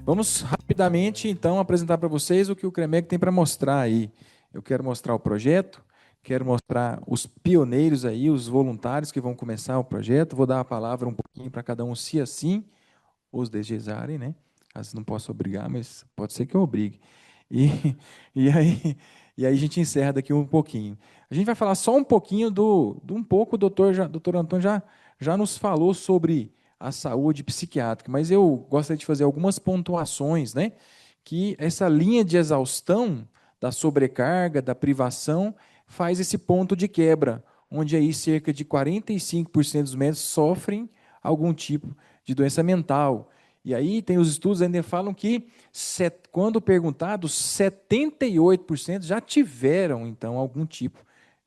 Vamos rapidamente, então, apresentar para vocês o que o CREMEG tem para mostrar aí. Eu quero mostrar o projeto, quero mostrar os pioneiros aí, os voluntários que vão começar o projeto. Vou dar a palavra um pouquinho para cada um, se assim os desejarem, né? Às vezes não posso obrigar, mas pode ser que eu obrigue. E, e aí, e aí a gente encerra daqui um pouquinho. A gente vai falar só um pouquinho de um pouco, o doutor Antônio já nos falou sobre a saúde psiquiátrica, mas eu gostaria de fazer algumas pontuações, né? Que essa linha de exaustão da sobrecarga, da privação, faz esse ponto de quebra, onde aí cerca de 45% dos médicos sofrem algum tipo de doença mental. E aí tem os estudos ainda falam que, quando perguntados, 78% já tiveram, então, algum tipo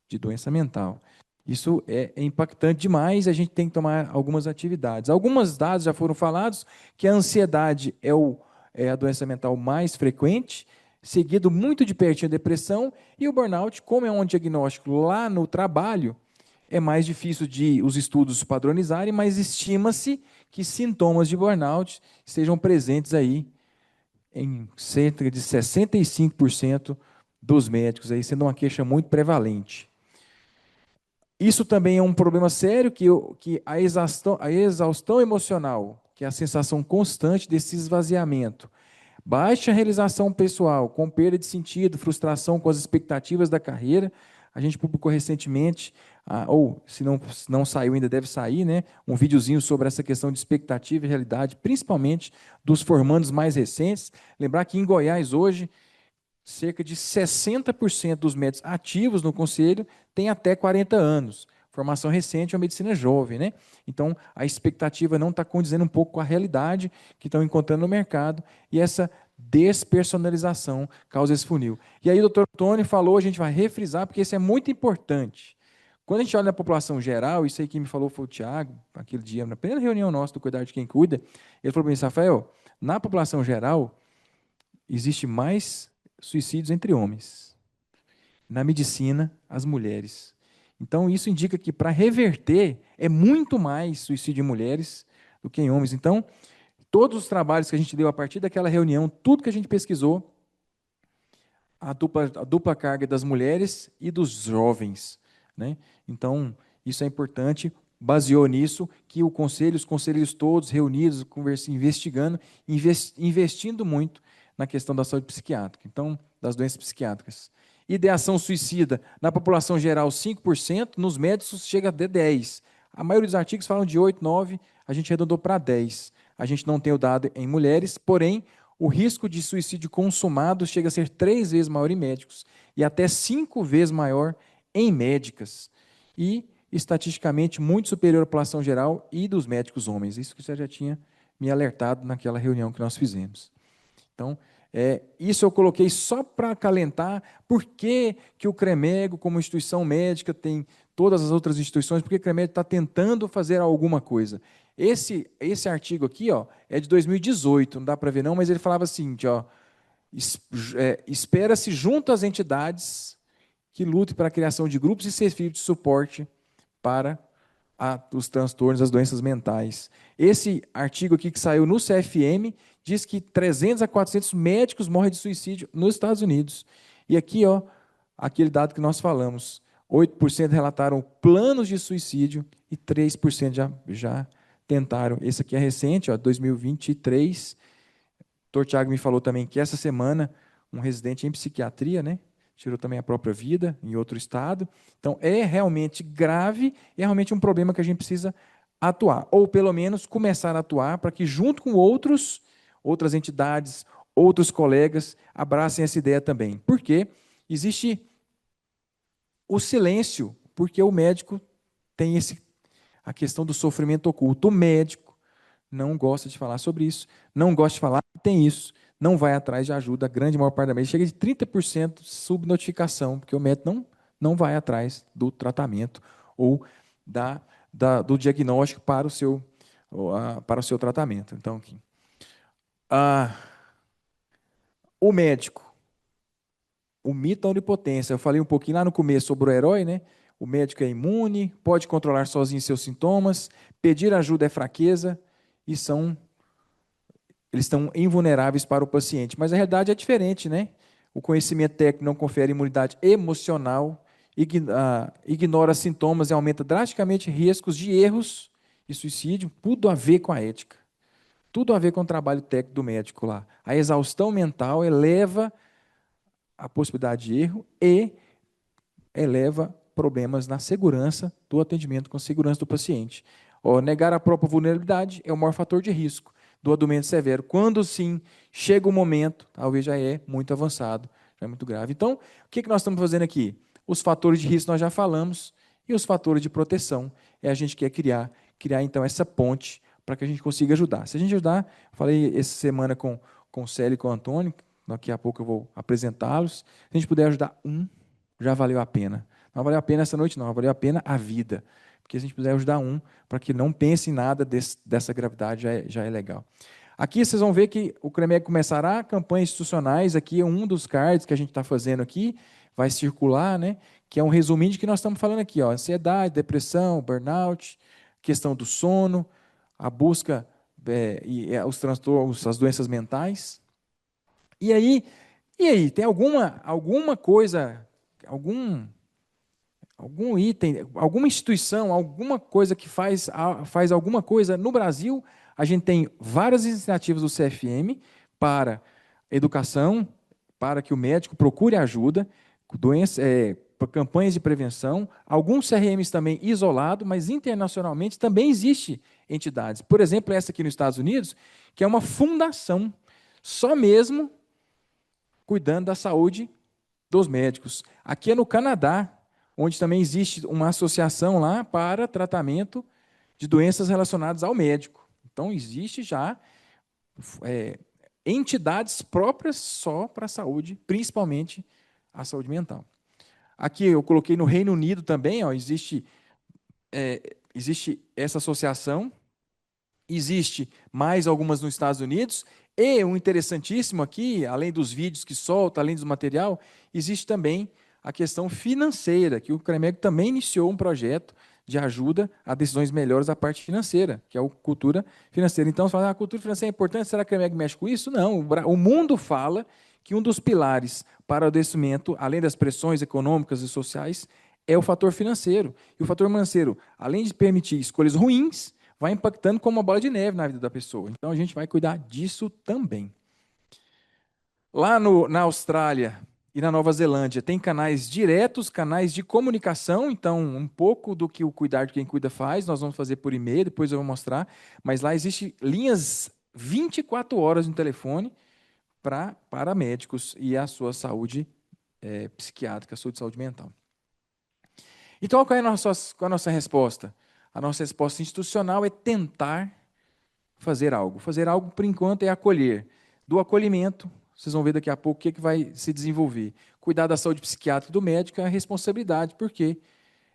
de doença mental. Isso é impactante demais, a gente tem que tomar algumas atividades. Alguns dados já foram falados, que a ansiedade é a doença mental mais frequente, seguido muito de pertinho a depressão, e o burnout, como é um diagnóstico lá no trabalho, é mais difícil de os estudos padronizarem, mas estima-se que sintomas de burnout estejam presentes aí em cerca de 65% dos médicos, aí sendo uma queixa muito prevalente. Isso também é um problema sério, que a exaustão emocional, que é a sensação constante desse esvaziamento, baixa realização pessoal, com perda de sentido, frustração com as expectativas da carreira. A gente publicou recentemente, ou se não saiu ainda, deve sair, né, um videozinho sobre essa questão de expectativa e realidade, principalmente dos formandos mais recentes. Lembrar que em Goiás, hoje, cerca de 60% dos médicos ativos no conselho têm até 40 anos. Formação recente é uma medicina jovem, né? Então, a expectativa não está condizendo um pouco com a realidade que estão encontrando no mercado, e essa despersonalização causa esse funil. E aí o doutor Tony falou, a gente vai refrisar, porque isso é muito importante. Quando a gente olha a população geral, isso aí que me falou foi o Tiago, aquele dia, na primeira reunião nossa do Cuidar de Quem Cuida, ele falou para mim, Rafael, na população geral, existe mais suicídios entre homens. Na medicina, as mulheres. Então, isso indica que para reverter é muito mais suicídio em mulheres do que em homens. Então, todos os trabalhos que a gente deu a partir daquela reunião, tudo que a gente pesquisou, a dupla carga das mulheres e dos jovens, né? Então, isso é importante. Baseou nisso que os conselheiros todos reunidos, investigando, investindo muito na questão da saúde psiquiátrica, então, das doenças psiquiátricas. Ideação suicida, na população geral, 5%, nos médicos chega a 10%. A maioria dos artigos falam de 8, 9%, a gente arredondou para 10%. A gente não tem o dado em mulheres, porém, o risco de suicídio consumado chega a ser 3 vezes maior em médicos e até 5 vezes maior em médicas. E, estatisticamente, muito superior à população geral e dos médicos homens. Isso que você já tinha me alertado naquela reunião que nós fizemos. Então, isso eu coloquei só para acalentar por que o CREMEG, como instituição médica, tem todas as outras instituições, porque o CREMEG está tentando fazer alguma coisa. Esse artigo aqui, ó, é de 2018, não dá para ver não, mas ele falava assim, ó, espera-se junto às entidades que lutem para a criação de grupos e serviços de suporte para os transtornos, as doenças mentais. Esse artigo aqui que saiu no CFM diz que 300 a 400 médicos morrem de suicídio nos Estados Unidos. E aqui, ó, aquele dado que nós falamos, 8% relataram planos de suicídio e 3% já tentaram. Esse aqui é recente, ó, 2023. O doutor Tiago me falou também que essa semana um residente em psiquiatria, né, tirou também a própria vida em outro estado. Então, é realmente grave, é realmente um problema que a gente precisa atuar, ou pelo menos começar a atuar para que, junto com outras entidades, outros colegas, abracem essa ideia também. Por quê? Existe o silêncio, porque o médico tem a questão do sofrimento oculto. O médico não gosta de falar sobre isso, não gosta de falar que tem isso, não vai atrás de ajuda, a grande maior parte da médica chega de 30% de subnotificação, porque o médico não vai atrás do tratamento ou do diagnóstico para o seu tratamento. Então, aqui. O médico, o mito da onipotência. Eu falei um pouquinho lá no começo sobre o herói, né? O médico é imune, pode controlar sozinho seus sintomas, pedir ajuda é fraqueza, e são eles estão invulneráveis para o paciente. Mas a realidade é diferente, né? O conhecimento técnico não confere imunidade emocional, ignora sintomas e aumenta drasticamente riscos de erros e suicídio, tudo a ver com a ética. Tudo a ver com o trabalho técnico do médico lá. A exaustão mental eleva a possibilidade de erro e eleva problemas na segurança do atendimento com segurança do paciente. Negar a própria vulnerabilidade é o maior fator de risco do adoecimento severo. Quando sim chega o momento, talvez já é muito avançado, já é muito grave. Então, o que nós estamos fazendo aqui? Os fatores de risco nós já falamos, e os fatores de proteção é a gente quer criar então essa ponte para que a gente consiga ajudar. Se a gente ajudar, falei essa semana com o Célio e com o Antônio, daqui a pouco eu vou apresentá-los, se a gente puder ajudar já valeu a pena. Não valeu a pena essa noite, não, valeu a pena a vida. Porque se a gente puder ajudar para que não pense em nada dessa gravidade, já é legal. Aqui vocês vão ver que o CREMEG começará campanhas institucionais, aqui é um dos cards que a gente está fazendo aqui, vai circular, né? Que é um resuminho de que nós estamos falando aqui, ansiedade, depressão, burnout, questão do sono, a busca os transtornos, as doenças mentais. E aí, tem alguma coisa, algum item, alguma instituição, alguma coisa que faz alguma coisa no Brasil? A gente tem várias iniciativas do CFM para educação, para que o médico procure ajuda, para campanhas de prevenção, alguns CRMs também isolados, mas internacionalmente também existe entidades. Por exemplo, essa aqui nos Estados Unidos, que é uma fundação, só mesmo cuidando da saúde dos médicos. Aqui é no Canadá, onde também existe uma associação lá para tratamento de doenças relacionadas ao médico. Então, existe já é, entidades próprias só para a saúde, principalmente a saúde mental. Aqui eu coloquei no Reino Unido também, existe essa associação, existe mais algumas nos Estados Unidos, e um interessantíssimo aqui, além dos vídeos que solta, além do material, existe também a questão financeira, que o CREMEG também iniciou um projeto de ajuda a decisões melhores da parte financeira, que é o cultura financeira. Então, você fala, a cultura financeira é importante, será que o CREMEG mexe com isso? Não, o mundo fala que um dos pilares para o adoecimento, além das pressões econômicas e sociais, é o fator financeiro. E o fator financeiro, além de permitir escolhas ruins, vai impactando como uma bola de neve na vida da pessoa. Então, a gente vai cuidar disso também. Lá na Austrália e na Nova Zelândia, tem canais diretos, canais de comunicação. Então, um pouco do que o Cuidar de Quem Cuida faz, nós vamos fazer por e-mail, depois eu vou mostrar. Mas lá existe linhas 24 horas no telefone para médicos e a sua saúde psiquiátrica, a sua saúde mental. Então, qual é a nossa resposta? A nossa resposta institucional é tentar fazer algo. Fazer algo, por enquanto, é acolher. Do acolhimento, vocês vão ver daqui a pouco o que vai se desenvolver. Cuidar da saúde psiquiátrica do médico é a responsabilidade, porque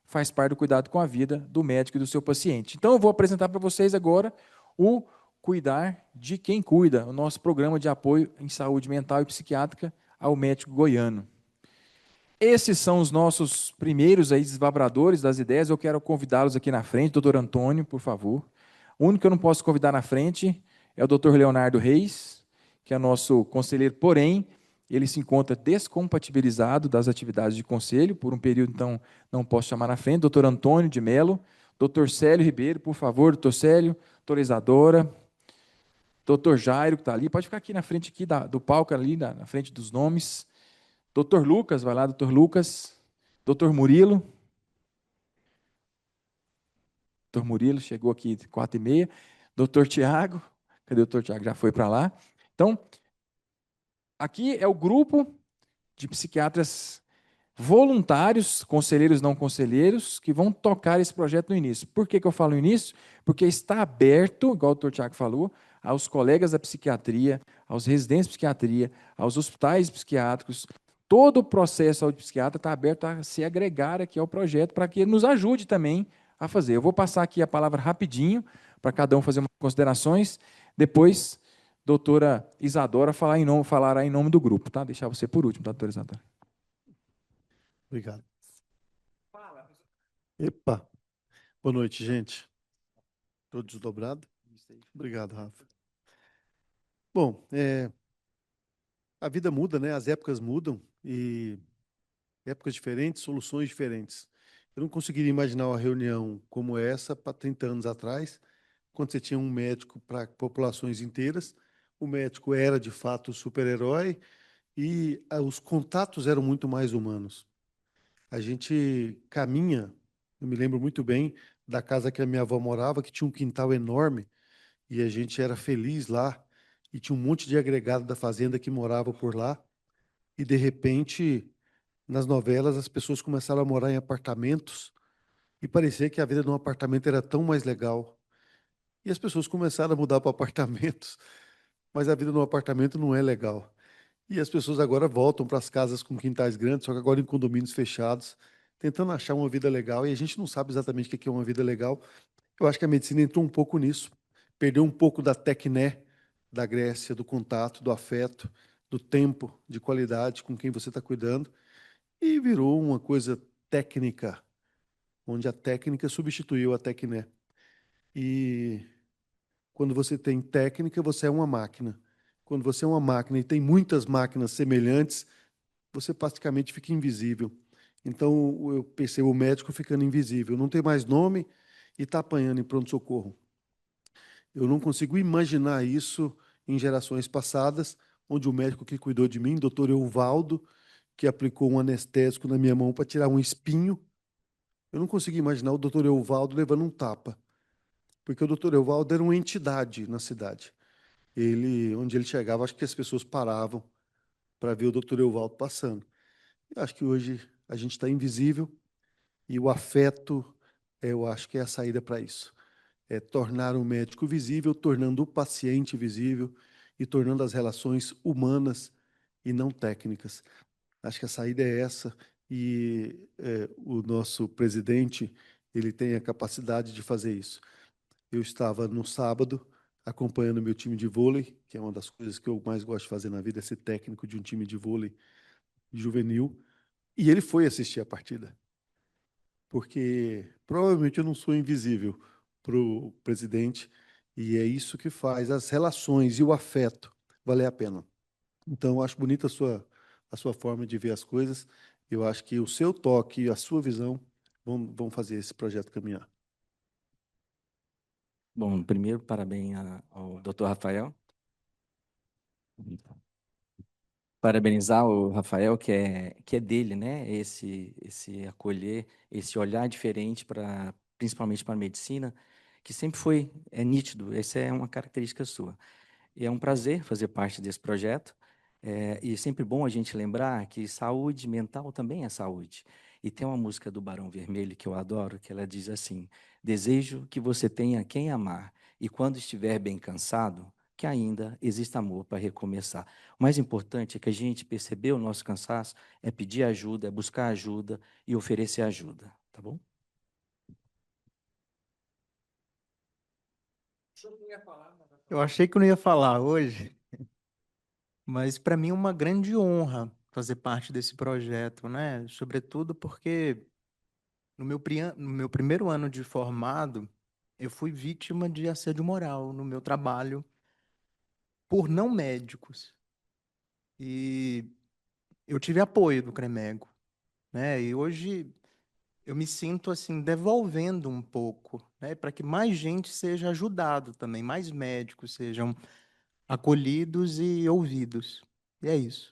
faz parte do cuidado com a vida do médico e do seu paciente. Então, eu vou apresentar para vocês agora o Cuidar de Quem Cuida, o nosso programa de apoio em saúde mental e psiquiátrica ao médico goiano. Esses são os nossos primeiros aí desvabradores das ideias. Eu quero convidá-los aqui na frente, doutor Antônio, por favor. O único que eu não posso convidar na frente é o doutor Leonardo Reis, que é nosso conselheiro, porém, ele se encontra descompatibilizado das atividades de conselho, por um período, então, não posso chamar na frente. Doutor Antônio de Melo, doutor Célio Ribeiro, por favor, doutor Célio, doutora Isadora, doutor Jairo, que está ali, pode ficar aqui na frente aqui do palco, ali na frente dos nomes. Doutor Lucas, vai lá, doutor Lucas. Doutor Murilo. Doutor Murilo chegou aqui 4h30. Doutor Tiago. Cadê o doutor Tiago? Já foi para lá. Então, aqui é o grupo de psiquiatras voluntários, conselheiros não conselheiros, que vão tocar esse projeto no início. Por que eu falo no início? Porque está aberto, igual o doutor Tiago falou, aos colegas da psiquiatria, aos residentes de psiquiatria, aos hospitais psiquiátricos. Todo o processo de saúde psiquiátrica está aberto a se agregar aqui ao projeto para que ele nos ajude também a fazer. Eu vou passar aqui a palavra rapidinho para cada um fazer umas considerações. Depois, doutora Isadora falará em nome do grupo, tá? Deixar você por último, tá, doutora Isadora? Obrigado. Epa, boa noite, gente. Tô desdobrado? Obrigado, Rafa. Bom, a vida muda, né? As épocas mudam e épocas diferentes, soluções diferentes. Eu não conseguiria imaginar uma reunião como essa para 30 anos atrás, quando você tinha um médico para populações inteiras. O médico era, de fato, o super-herói e os contatos eram muito mais humanos. A gente caminha, eu me lembro muito bem da casa que a minha avó morava, que tinha um quintal enorme, e a gente era feliz lá, e tinha um monte de agregado da fazenda que morava por lá, e de repente, nas novelas, as pessoas começaram a morar em apartamentos, e parecia que a vida de um apartamento era tão mais legal. E as pessoas começaram a mudar para apartamentos, mas a vida num apartamento não é legal. E as pessoas agora voltam para as casas com quintais grandes, só que agora em condomínios fechados, tentando achar uma vida legal, e a gente não sabe exatamente o que é uma vida legal. Eu acho que a medicina entrou um pouco nisso, perdeu um pouco da tecné da Grécia, do contato, do afeto, do tempo, de qualidade com quem você está cuidando, e virou uma coisa técnica, onde a técnica substituiu a tecné. E quando você tem técnica, você é uma máquina. Quando você é uma máquina e tem muitas máquinas semelhantes, você praticamente fica invisível. Então, eu percebo o médico ficando invisível, não tem mais nome e está apanhando em pronto-socorro. Eu não consigo imaginar isso em gerações passadas, onde o médico que cuidou de mim, doutor Euvaldo, que aplicou um anestésico na minha mão para tirar um espinho, eu não consigo imaginar o doutor Euvaldo levando um tapa, porque o doutor Euvaldo era uma entidade na cidade. Onde ele chegava, acho que as pessoas paravam para ver o doutor Euvaldo passando. Eu acho que hoje a gente está invisível e o afeto, eu acho que é a saída para isso. É tornar o médico visível, tornando o paciente visível e tornando as relações humanas e não técnicas. Acho que a saída é essa e o nosso presidente, ele tem a capacidade de fazer isso. Eu estava no sábado acompanhando meu time de vôlei, que é uma das coisas que eu mais gosto de fazer na vida, é ser técnico de um time de vôlei juvenil, e ele foi assistir a partida, porque provavelmente eu não sou invisível para o presidente, e é isso que faz as relações e o afeto valer a pena. Então, eu acho bonita a sua forma de ver as coisas, eu acho que o seu toque e a sua visão vão fazer esse projeto caminhar. Bom, primeiro, parabéns ao Dr. Rafael. Parabenizar o Rafael, que é dele, né? Esse acolher, esse olhar diferente para, principalmente para a medicina, que sempre foi nítido. Essa é uma característica sua. E é um prazer fazer parte desse projeto. E é sempre bom a gente lembrar que saúde mental também é saúde. E tem uma música do Barão Vermelho que eu adoro, que ela diz assim: desejo que você tenha quem amar, e quando estiver bem cansado, que ainda exista amor para recomeçar. O mais importante é que a gente perceber o nosso cansaço, é pedir ajuda, é buscar ajuda e oferecer ajuda, tá bom? Eu achei que eu não ia falar hoje, mas para mim é uma grande honra fazer parte desse projeto, né? Sobretudo porque no meu primeiro ano de formado, eu fui vítima de assédio moral no meu trabalho por não médicos. E eu tive apoio do CREMEGO, né? E hoje eu me sinto assim devolvendo um pouco, né? Para que mais gente seja ajudado também, mais médicos sejam acolhidos e ouvidos. E é isso.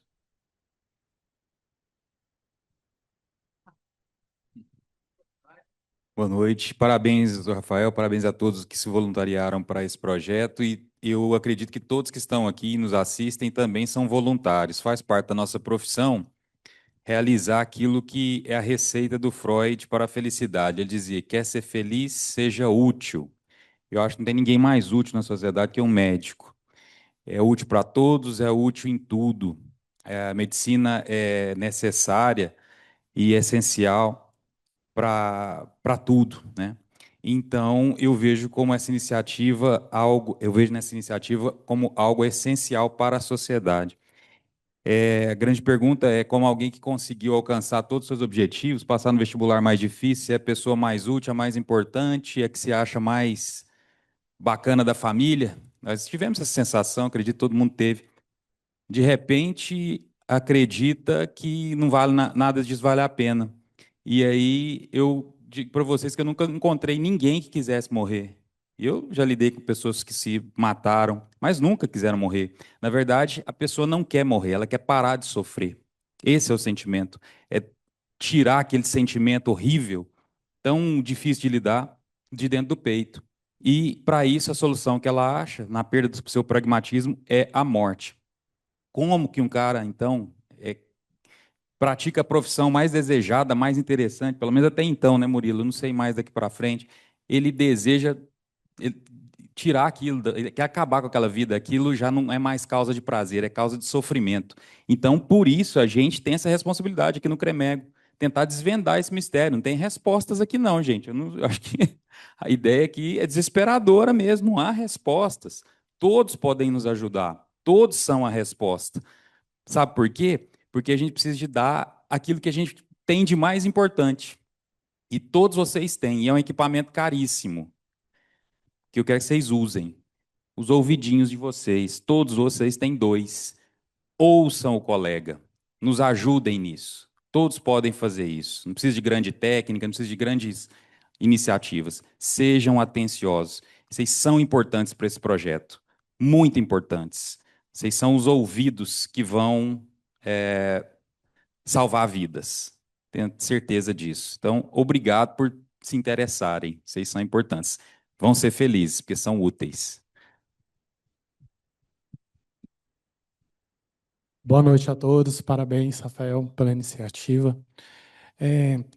Boa noite. Parabéns, doutor Rafael, parabéns a todos que se voluntariaram para esse projeto e eu acredito que todos que estão aqui e nos assistem também são voluntários. Faz parte da nossa profissão realizar aquilo que é a receita do Freud para a felicidade. Ele dizia: quer ser feliz, seja útil. Eu acho que não tem ninguém mais útil na sociedade que um médico. É útil para todos, é útil em tudo. A medicina é necessária e essencial para tudo, né? Então, eu vejo nessa iniciativa como algo essencial para a sociedade. A grande pergunta é como alguém que conseguiu alcançar todos os seus objetivos, passar no vestibular mais difícil, se é a pessoa mais útil, a mais importante, é que se acha mais bacana da família. Nós tivemos essa sensação, acredito que todo mundo teve. De repente, acredita que não vale nada disso vale a pena. E aí eu digo para vocês que eu nunca encontrei ninguém que quisesse morrer. Eu já lidei com pessoas que se mataram, mas nunca quiseram morrer. Na verdade, a pessoa não quer morrer, ela quer parar de sofrer. Esse é o sentimento. É tirar aquele sentimento horrível, tão difícil de lidar, de dentro do peito. E, para isso, a solução que ela acha, na perda do seu pragmatismo, é a morte. Como que um cara, então, pratica a profissão mais desejada, mais interessante, pelo menos até então, né, Murilo? Eu não sei mais daqui para frente. Ele deseja ele- tirar aquilo, ele quer acabar com aquela vida. Aquilo já não é mais causa de prazer, é causa de sofrimento. Então, por isso, a gente tem essa responsabilidade aqui no Cremego, tentar desvendar esse mistério. Não tem respostas aqui, não, gente. Eu acho que a ideia aqui é desesperadora mesmo, não há respostas. Todos podem nos ajudar, todos são a resposta. Sabe por quê? Porque a gente precisa de dar aquilo que a gente tem de mais importante. E todos vocês têm, e é um equipamento caríssimo, que eu quero que vocês usem. Os ouvidinhos de vocês, todos vocês têm dois. Ouçam o colega, nos ajudem nisso. Todos podem fazer isso. Não precisa de grande técnica, não precisa de grandes iniciativas. Sejam atenciosos. Vocês são importantes para esse projeto, muito importantes. Vocês são os ouvidos que vão salvar vidas. Tenho certeza disso. Então, obrigado por se interessarem. Vocês são importantes. Vão ser felizes, porque são úteis. Boa noite a todos, parabéns, Rafael, pela iniciativa.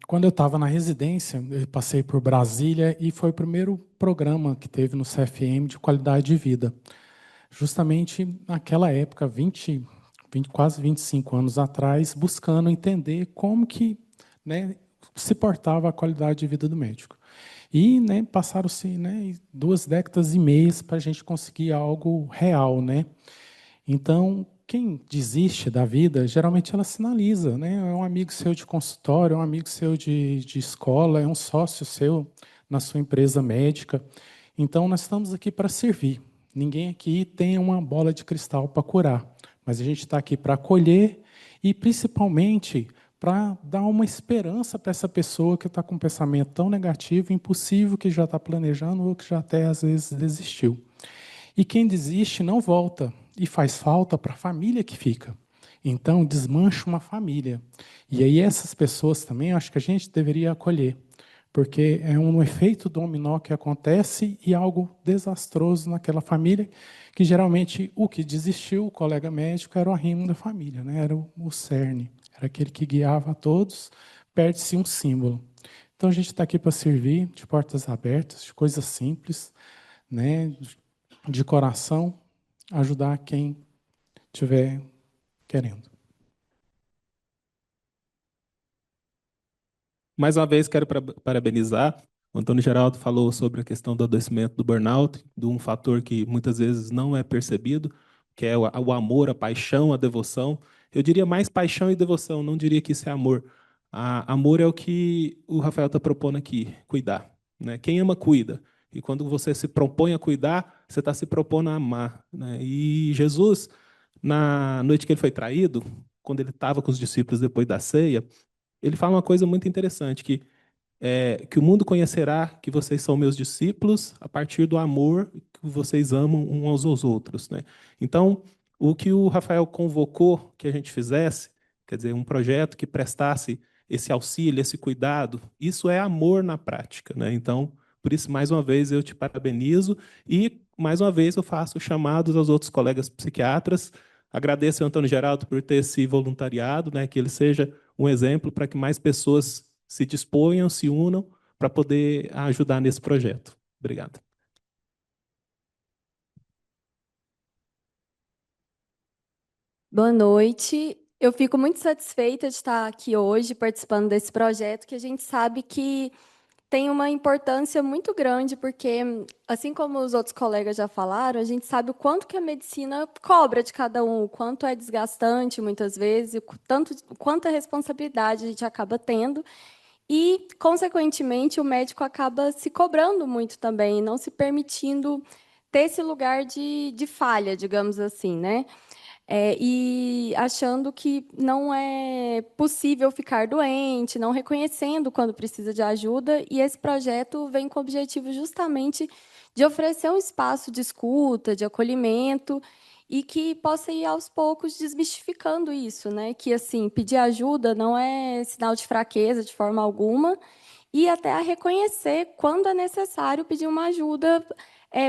Quando eu estava na residência, eu passei por Brasília e foi o primeiro programa que teve no CFM de qualidade de vida. Justamente naquela época, quase 25 anos atrás, buscando entender como que, né, se portava a qualidade de vida do médico. E, né, passaram-se, né, 2 décadas e meia para a gente conseguir algo real, né? Então, quem desiste da vida, geralmente ela sinaliza, né? É um amigo seu de consultório, é um amigo seu de escola, é um sócio seu na sua empresa médica. Então, nós estamos aqui para servir. Ninguém aqui tem uma bola de cristal para curar, mas a gente está aqui para acolher e, principalmente, para dar uma esperança para essa pessoa que está com um pensamento tão negativo, impossível, que já está planejando ou que já até às vezes desistiu. E quem desiste não volta, e faz falta para a família que fica. Então, desmancha uma família. E aí, essas pessoas também, eu acho que a gente deveria acolher, porque é um efeito dominó que acontece e algo desastroso naquela família, que geralmente o que desistiu, o colega médico, era o arrimo da família, né? Era o cerne, era aquele que guiava a todos, perde-se um símbolo. Então, a gente está aqui para servir, de portas abertas, de coisas simples, né? De coração, ajudar quem estiver querendo. Mais uma vez, quero parabenizar. O Antônio Geraldo falou sobre a questão do adoecimento do burnout, de um fator que muitas vezes não é percebido, que é o amor, a paixão, a devoção. Eu diria mais paixão e devoção, não diria que isso é amor. Amor é o que o Rafael está propondo aqui, cuidar, né? Quem ama, cuida. E quando você se propõe a cuidar, você está se propondo a amar, né? E Jesus, na noite que ele foi traído, quando ele estava com os discípulos depois da ceia, ele fala uma coisa muito interessante, que o mundo conhecerá que vocês são meus discípulos a partir do amor que vocês amam uns aos outros, né? Então, o que o Rafael convocou que a gente fizesse, quer dizer, um projeto que prestasse esse auxílio, esse cuidado, isso é amor na prática, né? Então, por isso, mais uma vez, eu te parabenizo e, mais uma vez, eu faço chamados aos outros colegas psiquiatras. Agradeço ao Antônio Geraldo por ter se voluntariado, né? Que ele seja um exemplo para que mais pessoas se disponham, se unam para poder ajudar nesse projeto. Obrigado. Boa noite. Eu fico muito satisfeita de estar aqui hoje participando desse projeto, que a gente sabe que tem uma importância muito grande, porque, assim como os outros colegas já falaram, a gente sabe o quanto que a medicina cobra de cada um, o quanto é desgastante, muitas vezes, o quanto a responsabilidade a gente acaba tendo, e, consequentemente, o médico acaba se cobrando muito também, não se permitindo ter esse lugar de falha, digamos assim, né? E achando que não é possível ficar doente, não reconhecendo quando precisa de ajuda, e esse projeto vem com o objetivo justamente de oferecer um espaço de escuta, de acolhimento, e que possa ir aos poucos desmistificando isso, né? Que assim, pedir ajuda não é sinal de fraqueza de forma alguma, e até a reconhecer quando é necessário pedir uma ajuda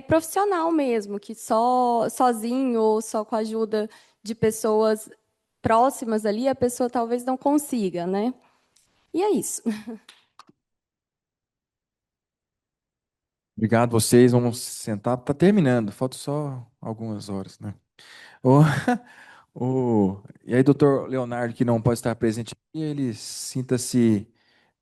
profissional mesmo, que só sozinho ou só com a ajuda de pessoas próximas ali, a pessoa talvez não consiga, né? E é isso. Obrigado vocês, vamos sentar. Está terminando, falta só algumas horas, né? O, e aí, doutor Leonardo, que não pode estar presente aqui, ele sinta-se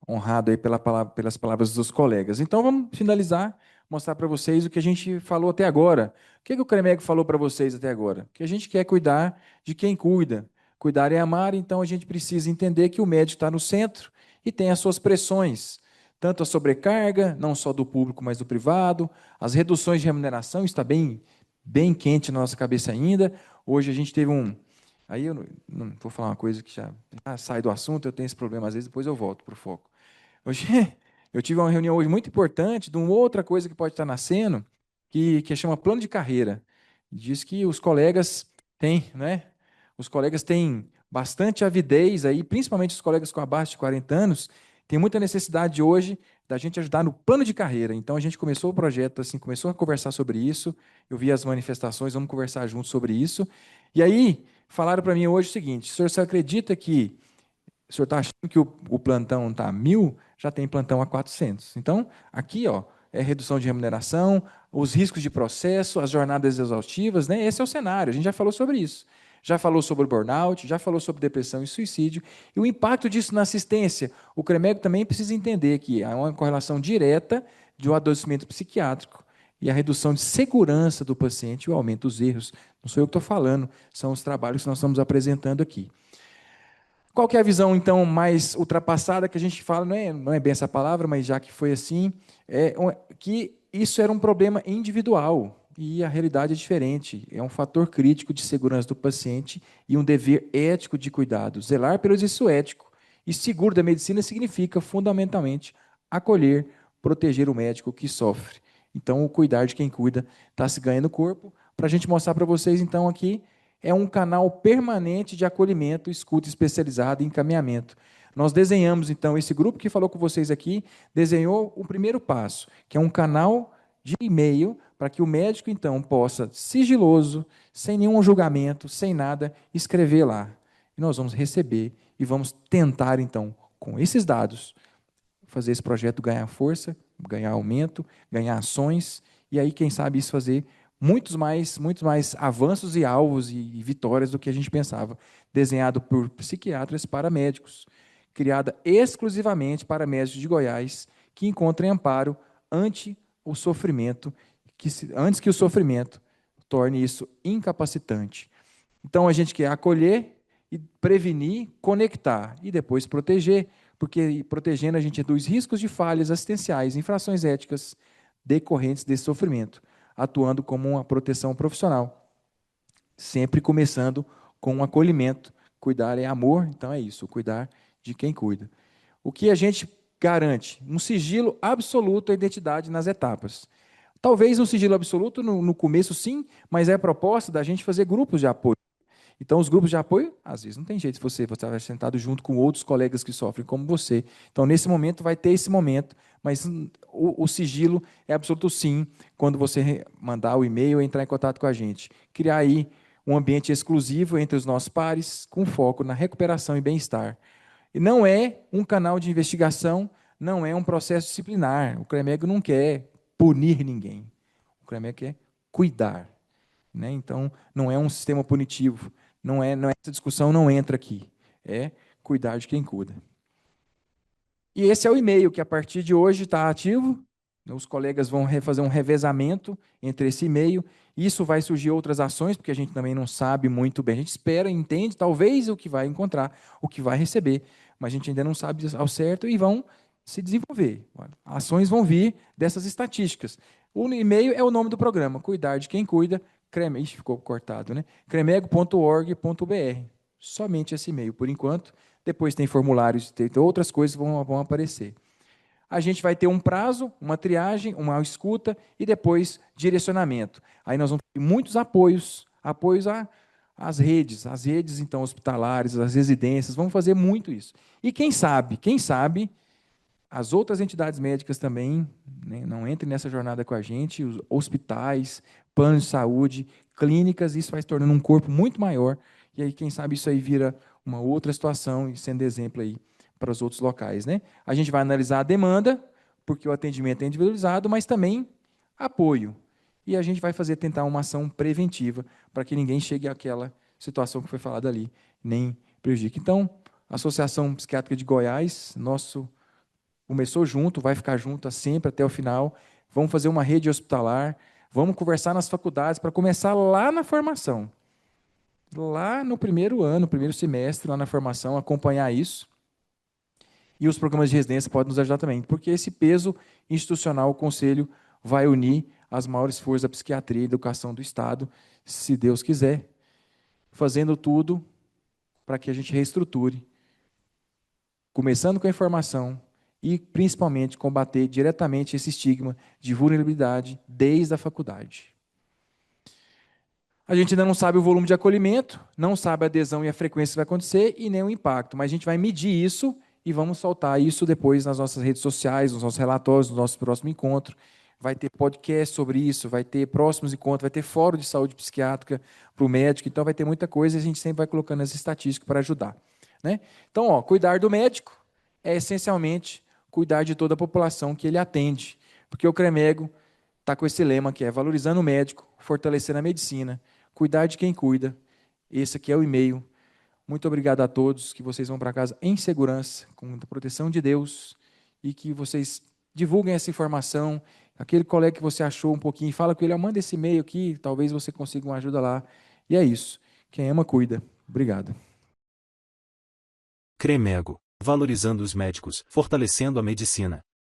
honrado aí pelas palavras dos colegas. Então, vamos finalizar, mostrar para vocês o que a gente falou até agora. O que o CREMEG falou para vocês até agora? Que a gente quer cuidar de quem cuida. Cuidar é amar, então a gente precisa entender que o médico está no centro e tem as suas pressões, tanto a sobrecarga, não só do público, mas do privado, as reduções de remuneração, está bem quente na nossa cabeça ainda. Hoje a gente teve aí eu não vou falar uma coisa que já sai do assunto, eu tenho esse problema às vezes, depois eu volto para o foco. Hoje, eu tive uma reunião hoje muito importante de uma outra coisa que pode estar nascendo, que chama plano de carreira. Diz que os colegas têm, né? Os colegas têm bastante avidez aí, principalmente os colegas com abaixo de 40 anos, tem muita necessidade hoje da gente ajudar no plano de carreira. Então a gente começou o projeto assim, começou a conversar sobre isso. Eu vi as manifestações, vamos conversar juntos sobre isso. E aí falaram para mim hoje o seguinte: o senhor se acredita que o senhor está achando que o plantão está a 1.000, já tem plantão a 400. Então, aqui é redução de remuneração, os riscos de processo, as jornadas exaustivas, né? Esse é o cenário, a gente já falou sobre isso. Já falou sobre burnout, já falou sobre depressão e suicídio, e o impacto disso na assistência. O CREMEG também precisa entender que há uma correlação direta de um adoecimento psiquiátrico e a redução de segurança do paciente e o aumento dos erros. Não sou eu que estou falando, são os trabalhos que nós estamos apresentando aqui. Qual que é a visão, então, mais ultrapassada que a gente fala, não é bem essa palavra, mas já que foi assim, que isso era um problema individual e a realidade é diferente. É um fator crítico de segurança do paciente e um dever ético de cuidado. Zelar pelo exercício ético e seguro da medicina significa, fundamentalmente, acolher, proteger o médico que sofre. Então, o cuidar de quem cuida está se ganhando corpo. Para a gente mostrar para vocês, então, aqui, é um canal permanente de acolhimento, escuta especializada e encaminhamento. Nós desenhamos, então, esse grupo que falou com vocês aqui, desenhou o primeiro passo, que é um canal de e-mail para que o médico, então, possa, sigiloso, sem nenhum julgamento, sem nada, escrever lá. E nós vamos receber e vamos tentar, então, com esses dados, fazer esse projeto ganhar força, ganhar aumento, ganhar ações, e aí, quem sabe, isso fazer muitos mais avanços e alvos e vitórias do que a gente pensava. Desenhado por psiquiatras para médicos, criada exclusivamente para médicos de Goiás, que encontrem amparo ante o sofrimento, antes que o sofrimento torne isso incapacitante. Então, a gente quer acolher e prevenir, conectar e depois proteger, porque protegendo a gente reduz riscos de falhas assistenciais, infrações éticas decorrentes desse sofrimento, atuando como uma proteção profissional, sempre começando com um acolhimento. Cuidar é amor, então é isso, cuidar de quem cuida. O que a gente garante? Um sigilo absoluto à identidade nas etapas. Talvez um sigilo absoluto no começo, sim, mas é a proposta da gente fazer grupos de apoio. Então, os grupos de apoio, às vezes, não tem jeito, você vai sentado junto com outros colegas que sofrem como você. Então, nesse momento, vai ter esse momento, mas o sigilo é absoluto sim, quando você mandar o e-mail e entrar em contato com a gente. Criar aí um ambiente exclusivo entre os nossos pares, com foco na recuperação e bem-estar. E não é um canal de investigação, não é um processo disciplinar. O CREMEG não quer punir ninguém. O CREMEG quer cuidar. Né? Então, não é um sistema punitivo. Essa discussão não entra aqui. É cuidar de quem cuida. E esse é o e-mail que, a partir de hoje, está ativo. Os colegas vão fazer um revezamento entre esse e-mail. Isso vai surgir outras ações, porque a gente também não sabe muito bem. A gente espera, entende, talvez, o que vai encontrar, o que vai receber. Mas a gente ainda não sabe ao certo e vão se desenvolver. Ações vão vir dessas estatísticas. O e-mail é o nome do programa, Cuidar de Quem Cuida, Ixi, ficou cortado, né? cremego.org.br. Somente esse e-mail, por enquanto. Depois tem formulários, tem outras coisas que vão aparecer. A gente vai ter um prazo, uma triagem, uma escuta e depois direcionamento. Aí nós vamos ter muitos apoios às redes então hospitalares, às residências, vamos fazer muito isso. E quem sabe, as outras entidades médicas também, né, não entrem nessa jornada com a gente, os hospitais, planos de saúde, clínicas, isso vai se tornando um corpo muito maior, e aí quem sabe isso aí vira uma outra situação e sendo exemplo aí para os outros locais, né? A gente vai analisar a demanda, porque o atendimento é individualizado, mas também apoio. E a gente vai tentar uma ação preventiva para que ninguém chegue àquela situação que foi falada ali, nem prejudique. Então, a Associação Psiquiátrica de Goiás, começou junto, vai ficar junto sempre até o final. Vamos fazer uma rede hospitalar, vamos conversar nas faculdades para começar lá na formação. Lá no primeiro ano, primeiro semestre, lá na formação, acompanhar isso. E os programas de residência podem nos ajudar também, porque esse peso institucional, o Conselho vai unir as maiores forças da psiquiatria e educação do Estado, se Deus quiser, fazendo tudo para que a gente reestruture, começando com a informação e, principalmente, combater diretamente esse estigma de vulnerabilidade desde a faculdade. A gente ainda não sabe o volume de acolhimento, não sabe a adesão e a frequência que vai acontecer e nem o impacto, mas a gente vai medir isso e vamos soltar isso depois nas nossas redes sociais, nos nossos relatórios, no nosso próximo encontro. Vai ter podcast sobre isso, vai ter próximos encontros, vai ter fórum de saúde psiquiátrica para o médico, então vai ter muita coisa e a gente sempre vai colocando as estatísticas para ajudar, né? Então, cuidar do médico é essencialmente cuidar de toda a população que ele atende, porque o CREMEGO está com esse lema que é valorizando o médico, fortalecendo a medicina, cuidar de quem cuida. Esse aqui é o e-mail. Muito obrigado a todos, que vocês vão para casa em segurança, com a proteção de Deus, e que vocês divulguem essa informação. Aquele colega que você achou um pouquinho, fala com ele, manda esse e-mail aqui, talvez você consiga uma ajuda lá. E é isso. Quem ama, cuida. Obrigado. CREMEGO, valorizando os médicos, fortalecendo a medicina.